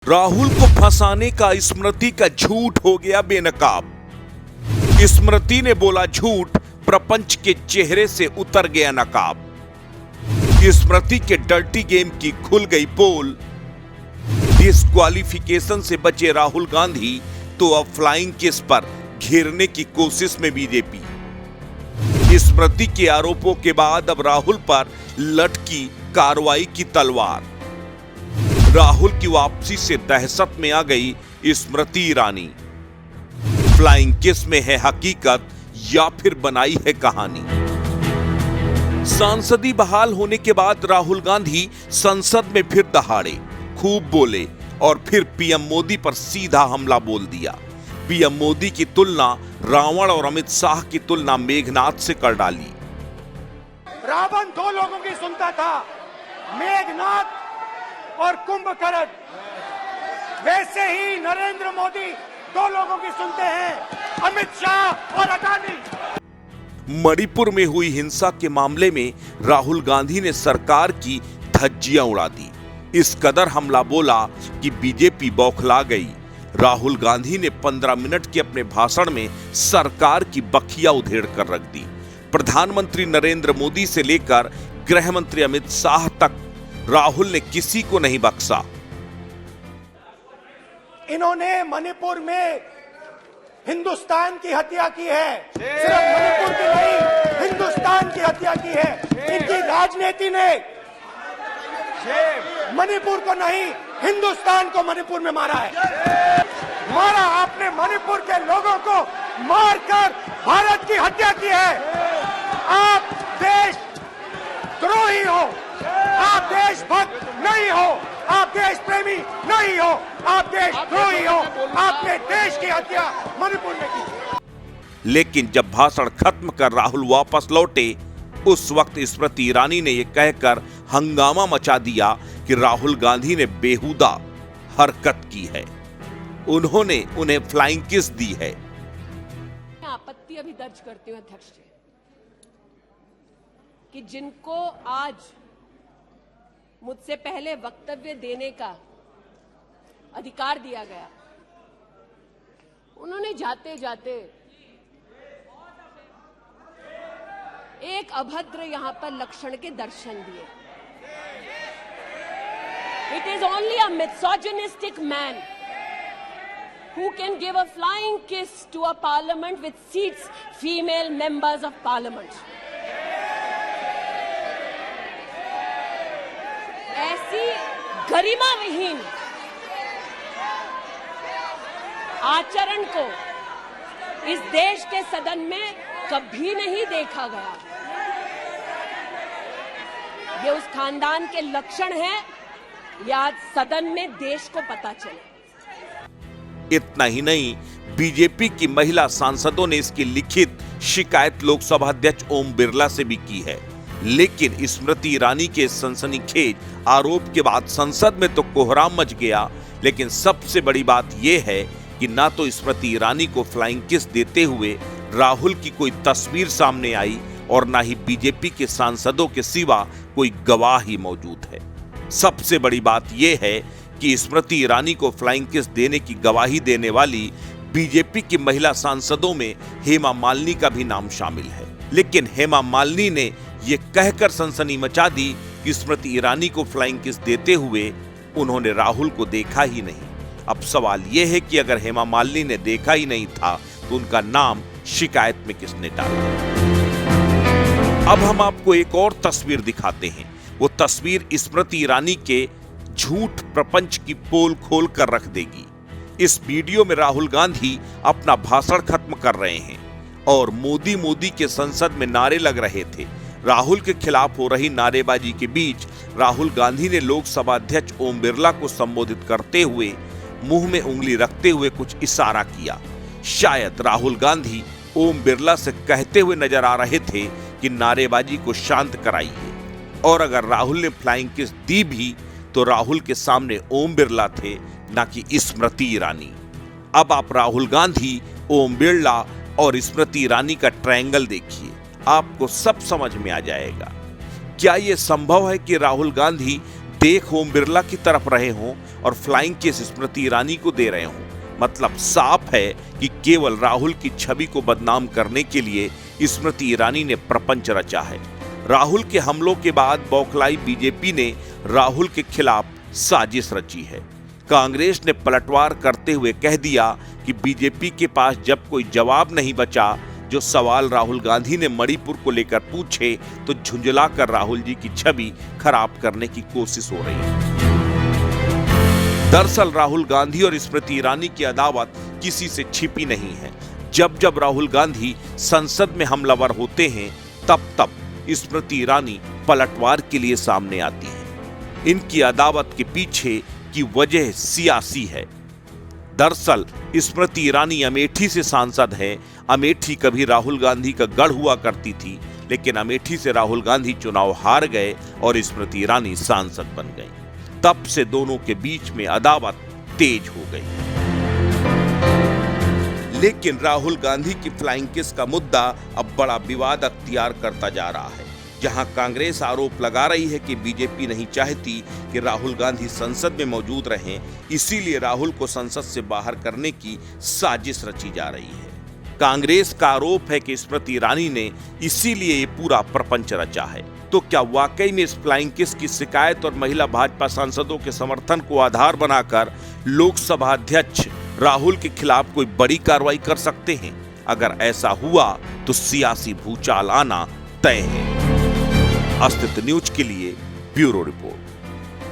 राहुल को फंसाने का स्मृति का झूठ हो गया बेनकाब। स्मृति ने बोला झूठ, प्रपंच के चेहरे से उतर गया नकाब। स्मृति के डर्टी गेम की खुल गई पोल। डिस्क्वालिफिकेशन से बचे राहुल गांधी तो अब फ्लाइंग किस पर घेरने की कोशिश में बीजेपी। स्मृति के आरोपों के बाद अब राहुल पर लटकी कार्रवाई की तलवार। राहुल की वापसी से दहशत में आ गई स्मृति ईरानी। फ्लाइंग किस में है हकीकत या फिर बनाई है कहानी। सांसदी बहाल होने के बाद राहुल गांधी संसद में फिर दहाड़े, खूब बोले और फिर पीएम मोदी पर सीधा हमला बोल दिया। पीएम मोदी की तुलना रावण और अमित शाह की तुलना मेघनाथ से कर डाली। रावण दो लोगों की सुनता था, मेघनाथ और कुंभकर्ण। वैसे ही नरेंद्र मोदी दो लोगों की सुनते हैं, अमित शाह और अडानी। मणिपुर में हुई हिंसा के मामले में राहुल गांधी ने सरकार की धज्जियां उड़ा दी। इस कदर हमला बोला कि बीजेपी बौखला गई। राहुल गांधी ने 15 मिनट के अपने भाषण में सरकार की बखिया उधेड़ कर रख दी। प्रधानमंत्री नरेंद्र मोदी से लेकर गृह मंत्री अमित शाह तक राहुल ने किसी को नहीं बख्शा। इन्होंने मणिपुर में हिंदुस्तान की हत्या की है। सिर्फ मणिपुर की नहीं, हिंदुस्तान की हत्या की है। इनकी राजनीति ने मणिपुर को नहीं, हिंदुस्तान को मणिपुर में मारा है। मारा आपने मणिपुर के लोगों को मारकर भारत की हत्या की है। आप देश द्रोही हो, आप देशभक्त नहीं हो, आप देश प्रेमी नहीं हो, आप देशद्रोही हो। आपने देश की हत्या मणिपुर में की। लेकिन जब भाषण खत्म कर राहुल वापस लौटे, उस वक्त स्मृति ईरानी ने यह कहकर हंगामा मचा दिया कि राहुल गांधी ने बेहुदा हरकत की है, उन्होंने उन्हें फ्लाइंग किस दी है। आपत्ति अभी दर्ज करते हुए अध्यक्ष जी कि जिनको आज मुझसे पहले वक्तव्य देने का अधिकार दिया गया, उन्होंने जाते जाते एक अभद्र यहां पर लक्षण के दर्शन दिए। It is only a misogynistic man who can give a flying kiss to a parliament which seats female members of parliament. ऐसी गरिमा विहीन आचरण को इस देश के सदन में कभी नहीं देखा गया। ये उस खानदान के लक्षण हैं, या आज सदन में देश को पता चले। इतना ही नहीं, बीजेपी की महिला सांसदों ने इसकी लिखित शिकायत लोकसभा अध्यक्ष ओम बिरला से भी की है। लेकिन स्मृति ईरानी के सनसनीखेज आरोप के बाद संसद में तो कोहराम मच गया। लेकिन सबसे बड़ी बात यह है कि ना तो स्मृति ईरानी को फ्लाइंग किस देते हुए राहुल की कोई तस्वीर सामने आई और ना ही बीजेपी के सांसदों के सिवा कोई गवाह ही मौजूद है। सबसे बड़ी बात यह है कि स्मृति ईरानी को फ्लाइंग किस देने की गवाही देने वाली बीजेपी की महिला सांसदों में हेमा मालिनी का भी नाम शामिल है। लेकिन हेमा मालिनी ने यह कहकर सनसनी मचा दी कि स्मृति ईरानी को फ्लाइंग किस देते हुए उन्होंने राहुल को देखा ही नहीं। अब सवाल यह है कि अगर हेमा मालिनी ने देखा ही नहीं था तो उनका नाम शिकायत में किसने डाला। अब हम आपको एक और तस्वीर दिखाते हैं। वो तस्वीर स्मृति ईरानी के झूठ प्रपंच की पोल खोल कर रख देगी। इस वीडियो में राहुल गांधी अपना भाषण खत्म कर रहे हैं और मोदी मोदी के संसद में नारे लग रहे थे। राहुल के खिलाफ हो रही नारेबाजी के बीच राहुल गांधी ने लोकसभा अध्यक्ष ओम बिरला को संबोधित करते हुए मुंह में उंगली रखते हुए कुछ इशारा किया। शायद राहुल गांधी ओम बिरला से कहते हुए नजर आ रहे थे कि नारेबाजी को शांत कराइए। और अगर राहुल ने फ्लाइंग किस दी भी तो राहुल के सामने ओम बिरला थे, ना कि स्मृति ईरानी। अब आप राहुल गांधी, ओम बिरला और स्मृति ईरानी का ट्रायंगल देखिए, आपको सब समझ में आ जाएगा। क्या यह संभव है कि राहुल गांधी देख ओम बिरला की तरफ रहे हों और फ्लाइंग किस स्मृति ईरानी को दे रहे हों। मतलब साफ है कि केवल राहुल की छवि को बदनाम करने के लिए स्मृति ईरानी ने प्रपंच रचा है। राहुल के हमलों के बाद बौखलाई बीजेपी ने राहुल के खिलाफ साजिश रची है। कांग्रेस ने पलटवार करते हुए कह दिया कि बीजेपी के पास जब कोई जवाब नहीं बचा, जो सवाल राहुल गांधी ने मणिपुर को लेकर पूछे, तो झुंझलाकर राहुल जी की छवि खराब करने की कोशिश हो रही है। दरअसल राहुल गांधी और स्मृति ईरानी की अदावत किसी से छिपी नहीं है। जब जब राहुल गांधी संसद में हमलावर होते हैं, तब तब स्मृति ईरानी पलटवार के लिए सामने आती है। इनकी अदावत के पीछे की वजह सियासी है। दरअसल स्मृति ईरानी अमेठी से सांसद है। अमेठी कभी राहुल गांधी का गढ़ हुआ करती थी, लेकिन अमेठी से राहुल गांधी चुनाव हार गए और स्मृति ईरानी सांसद बन गई। तब से दोनों के बीच में अदावत तेज हो गई। लेकिन राहुल गांधी की फ्लाइंग किस का मुद्दा अब बड़ा विवाद अख्तियार करता जा रहा है। जहां कांग्रेस आरोप लगा रही है कि बीजेपी नहीं चाहती कि राहुल गांधी संसद में मौजूद रहें, इसीलिए राहुल को संसद से बाहर करने की साजिश रची जा रही है। कांग्रेस का आरोप है कि स्मृति ईरानी ने इसीलिए ये पूरा प्रपंच रचा है। तो क्या वाकई में इस फ्लाइंग किस की शिकायत और महिला भाजपा सांसदों के समर्थन को आधार बनाकर लोकसभा अध्यक्ष राहुल के खिलाफ कोई बड़ी कार्रवाई कर सकते हैं? अगर ऐसा हुआ तो सियासी भूचाल आना तय है। अस्तित्व न्यूज के लिए ब्यूरो रिपोर्ट।